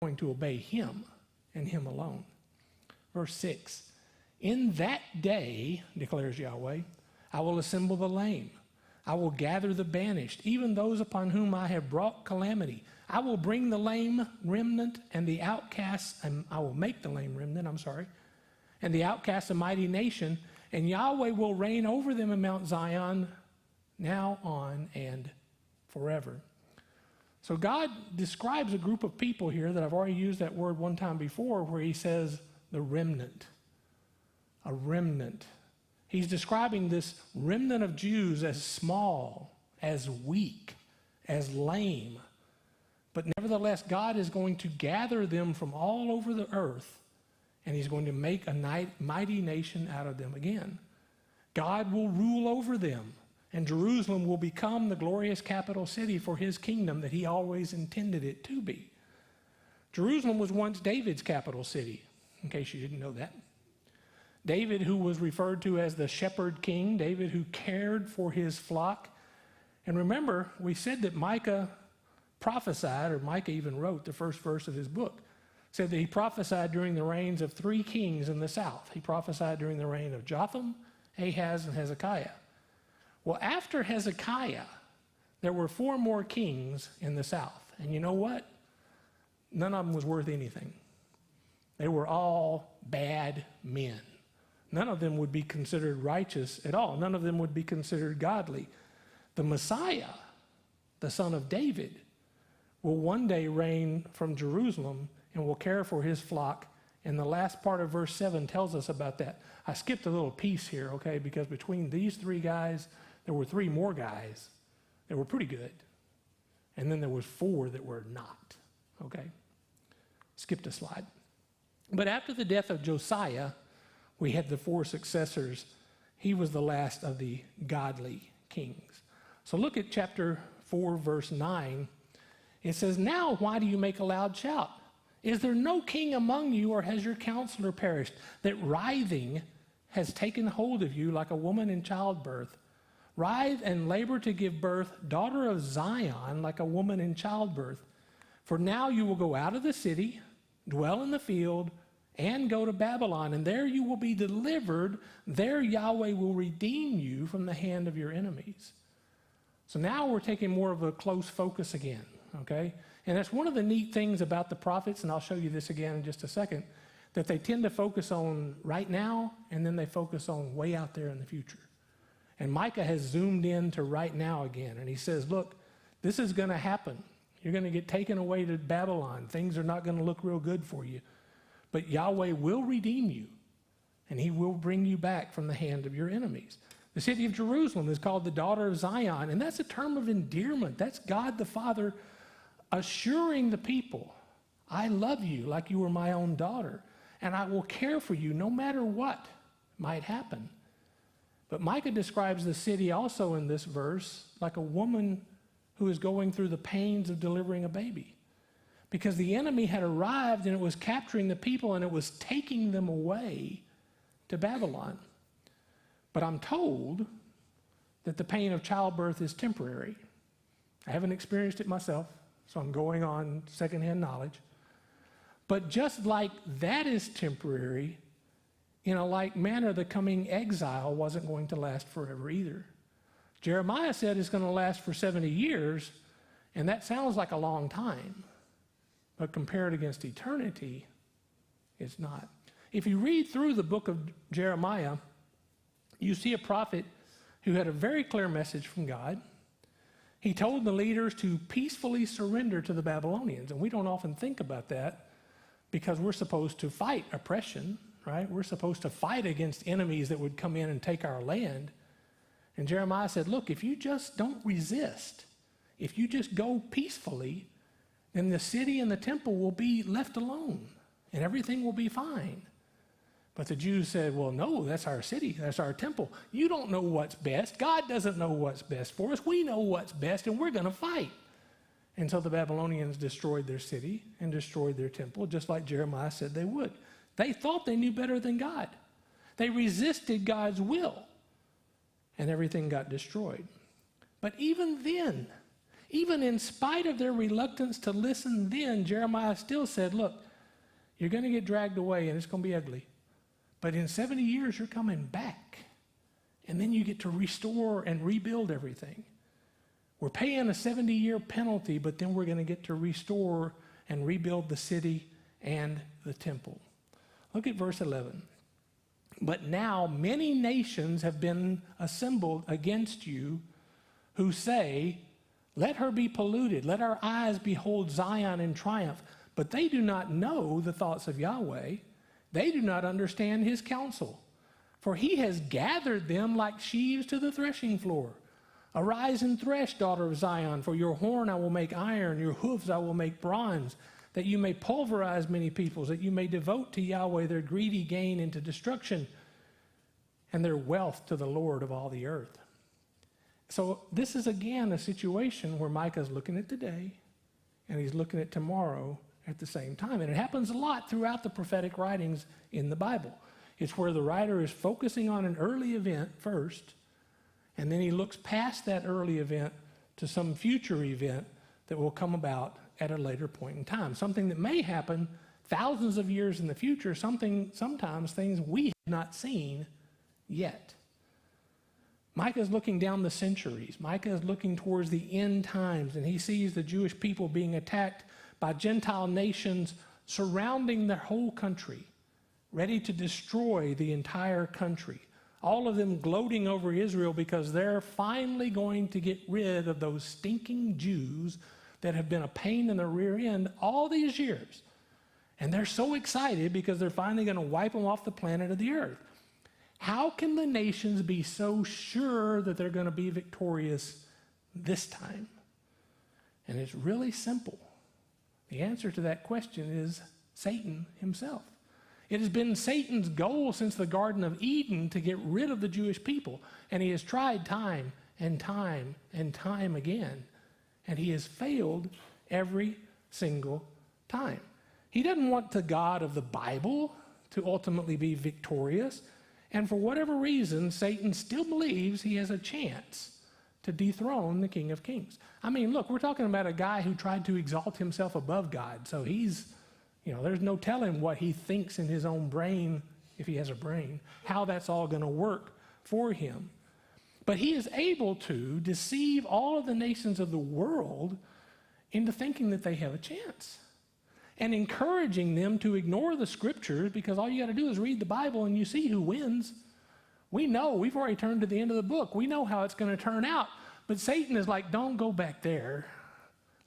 going to obey him and him alone. Verse 6, in that day, declares Yahweh, I will assemble the lame. I will gather the banished, even those upon whom I have brought calamity. I will bring the lame remnant and the outcasts, and I will make the lame remnant, and the outcasts a mighty nation, and Yahweh will reign over them in Mount Zion, now on and forever. So God describes a group of people here that I've already used that word one time before, where he says the remnant, a remnant. He's describing this remnant of Jews as small, as weak, as lame. But nevertheless, God is going to gather them from all over the earth, and he's going to make a mighty nation out of them again. God will rule over them, and Jerusalem will become the glorious capital city for his kingdom that he always intended it to be. Jerusalem was once David's capital city, in case you didn't know that. David, who was referred to as the shepherd king, David who cared for his flock. And remember, we said that Micah prophesied, or Micah even wrote the first verse of his book, said that he prophesied during the reigns of 3 kings in the south. He prophesied during the reign of Jotham, Ahaz, and Hezekiah. Well, after Hezekiah, there were 4 more kings in the south. And you know what? None of them was worth anything. They were all bad men. None of them would be considered righteous at all. None of them would be considered godly. The Messiah, the son of David, will one day reign from Jerusalem and will care for his flock. And the last part of verse 7 tells us about that. I skipped a little piece here, okay, because between these 3 guys, there were 3 more guys that were pretty good. And then there was 4 that were not, okay? Skipped a slide. But after the death of Josiah, we had the 4 successors. He was the last of the godly kings. So look at chapter 4, verse 9. It says, now why do you make a loud shout? Is there no king among you, or has your counselor perished, that writhing has taken hold of you like a woman in childbirth? Writhe and labor to give birth, daughter of Zion, like a woman in childbirth. For now you will go out of the city, dwell in the field, and go to Babylon, and there you will be delivered. There Yahweh will redeem you from the hand of your enemies. So now we're taking more of a close focus again, okay? And that's one of the neat things about the prophets, and I'll show you this again in just a second, that they tend to focus on right now, and then they focus on way out there in the future. And Micah has zoomed in to right now again, and he says, look, this is going to happen. You're going to get taken away to Babylon. Things are not going to look real good for you. But Yahweh will redeem you, and he will bring you back from the hand of your enemies. The city of Jerusalem is called the daughter of Zion, and that's a term of endearment. That's God the Father assuring the people, I love you like you were my own daughter, and I will care for you no matter what might happen. But Micah describes the city also in this verse like a woman who is going through the pains of delivering a baby. Because the enemy had arrived and it was capturing the people and it was taking them away to Babylon. But I'm told that the pain of childbirth is temporary. I haven't experienced it myself, so I'm going on secondhand knowledge. But just like that is temporary, in a like manner, the coming exile wasn't going to last forever either. Jeremiah said it's going to last for 70 years, and that sounds like a long time. But compared against eternity, it's not. If you read through the book of Jeremiah, you see a prophet who had a very clear message from God. He told the leaders to peacefully surrender to the Babylonians. And we don't often think about that because we're supposed to fight oppression, right? We're supposed to fight against enemies that would come in and take our land. And Jeremiah said, look, if you just don't resist, if you just go peacefully, then the city and the temple will be left alone and everything will be fine. But the Jews said, well, no, that's our city, that's our temple. You don't know what's best. God doesn't know what's best for us. We know what's best, and we're going to fight. And so the Babylonians destroyed their city and destroyed their temple, just like Jeremiah said they would. They thought they knew better than God. They resisted God's will, and everything got destroyed. But even then, Even in spite of their reluctance to listen then, Jeremiah still said, look, you're going to get dragged away and it's going to be ugly. But in 70 years, you're coming back. And then you get to restore and rebuild everything. We're paying a 70-year penalty, but then we're going to get to restore and rebuild the city and the temple. Look at verse 11. But now many nations have been assembled against you who say, let her be polluted, let our eyes behold Zion in triumph. But they do not know the thoughts of Yahweh. They do not understand his counsel. For he has gathered them like sheaves to the threshing floor. Arise and thresh, daughter of Zion, for your horn I will make iron, your hoofs I will make bronze, that you may pulverize many peoples, that you may devote to Yahweh their greedy gain into destruction, and their wealth to the Lord of all the earth. So this is again a situation where Micah is looking at today, and he's looking at tomorrow at the same time. And it happens a lot throughout the prophetic writings in the Bible. It's where the writer is focusing on an early event first, and then he looks past that early event to some future event that will come about at a later point in time. Something that may happen thousands of years in the future, sometimes things we have not seen yet. Micah is looking down the centuries. Micah is looking towards the end times, and he sees the Jewish people being attacked by Gentile nations surrounding their whole country, ready to destroy the entire country. All of them gloating over Israel because they're finally going to get rid of those stinking Jews that have been a pain in the rear end all these years. And they're so excited because they're finally going to wipe them off the planet of the earth. How can the nations be so sure that they're going to be victorious this time? And it's really simple. The answer to that question is Satan himself. It has been Satan's goal since the Garden of Eden to get rid of the Jewish people. And he has tried time and time and time again. And he has failed every single time. He doesn't want the God of the Bible to ultimately be victorious. And for whatever reason, Satan still believes he has a chance to dethrone the King of Kings. I mean, look, we're talking about a guy who tried to exalt himself above God. So he's, there's no telling what he thinks in his own brain, if he has a brain, how that's all going to work for him. But he is able to deceive all of the nations of the world into thinking that they have a chance and encouraging them to ignore the scriptures, because all you got to do is read the Bible and you see who wins. We know, we've already turned to the end of the book. We know how it's going to turn out. But Satan is like, don't go back there.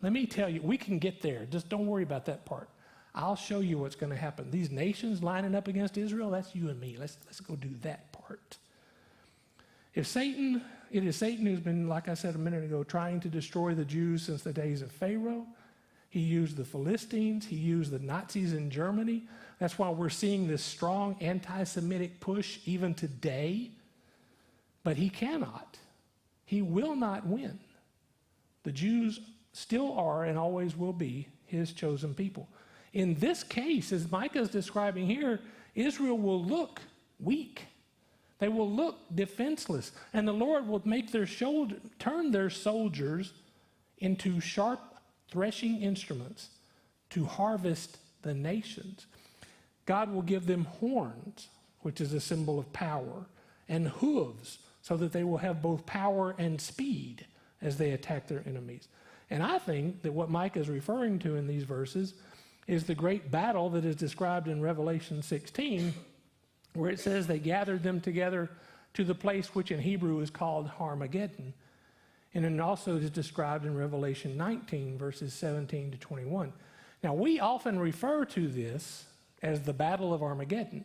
Let me tell you, we can get there. Just don't worry about that part. I'll show you what's going to happen. These nations lining up against Israel, that's you and me. Let's go do that part. It is Satan who's been, like I said a minute ago, trying to destroy the Jews since the days of Pharaoh. He used the Philistines. He used the Nazis in Germany. That's why we're seeing this strong anti-Semitic push even today. But he cannot. He will not win. The Jews still are and always will be his chosen people. In this case, as Micah is describing here, Israel will look weak. They will look defenseless. And the Lord will make turn their soldiers into sharp threshing instruments to harvest the nations. God will give them horns, which is a symbol of power, and hooves, so that they will have both power and speed as they attack their enemies. And I think that what Micah is referring to in these verses is the great battle that is described in Revelation 16, where it says they gathered them together to the place which in Hebrew is called Armageddon. And it also is described in Revelation 19, verses 17 to 21. Now, we often refer to this as the Battle of Armageddon.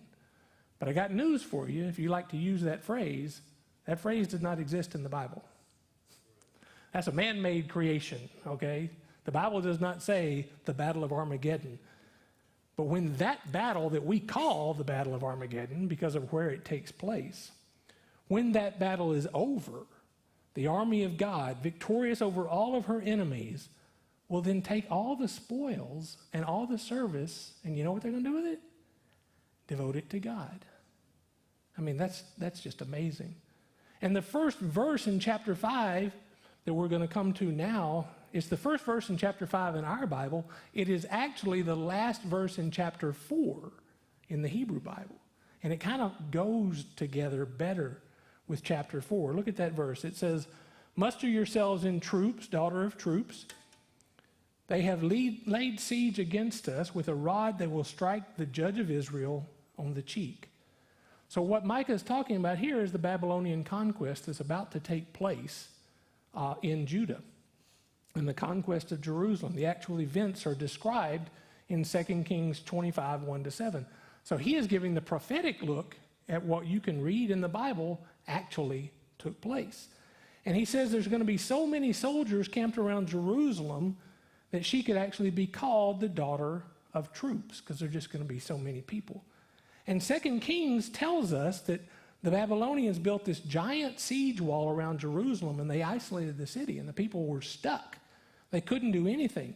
But I got news for you. If you like to use that phrase does not exist in the Bible. That's a man-made creation, okay? The Bible does not say the Battle of Armageddon. But when that battle that we call the Battle of Armageddon, because of where it takes place, when that battle is over, the army of God, victorious over all of her enemies, will then take all the spoils and all the service, and you know what they're going to do with it? Devote it to God. I mean, that's just amazing. And the first verse in chapter 5 that we're going to come to now It's the first verse in chapter 5 in our Bible. It is actually the last verse in chapter 4 in the Hebrew Bible. And it kind of goes together better with chapter 4. Look at that verse. It says, "Muster yourselves in troops, daughter of troops. They have laid siege against us. With a rod they will strike the judge of Israel on the cheek." So what Micah is talking about here is the Babylonian conquest that's about to take place in Judah, and the conquest of Jerusalem. The actual events are described in 2 Kings 25, 1-7. So he is giving the prophetic look at what you can read in the Bible actually took place. And he says there's going to be so many soldiers camped around Jerusalem that she could actually be called the daughter of troops, because there's just going to be so many people. And 2 Kings tells us that the Babylonians built this giant siege wall around Jerusalem, and they isolated the city, and the people were stuck. They couldn't do anything.